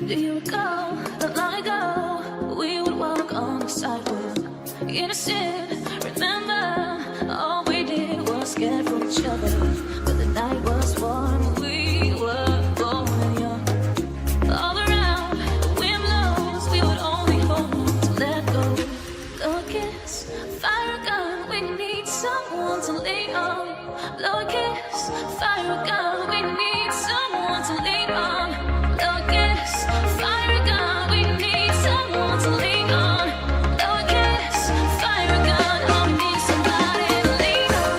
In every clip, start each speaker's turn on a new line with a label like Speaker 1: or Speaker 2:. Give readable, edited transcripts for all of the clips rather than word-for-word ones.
Speaker 1: Do you recall that long ago we would walk on the sidewalk, innocent? Remember, all we did was scared for each other, but the night was warm. We were bold and young. All around, the wind blows. We would only hold on to let go. Blow a kiss, fire a gun. We need someone to lean on. Blow a kiss, fire a gun. We need someone to lean on. Blow a kiss, fire a gun. We need someone to lean on. Blow a kiss, fire a gun. Oh, we need somebody to lean on.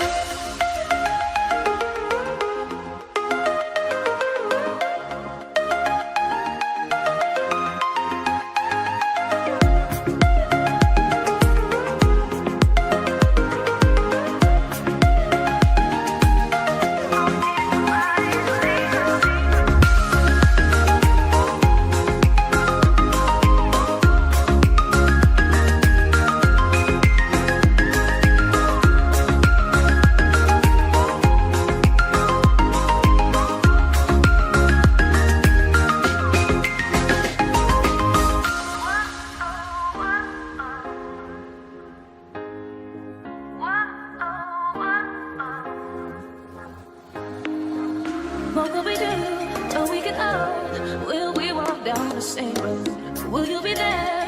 Speaker 1: What will we do when we get old? Will we walk down the same road? Will you be there?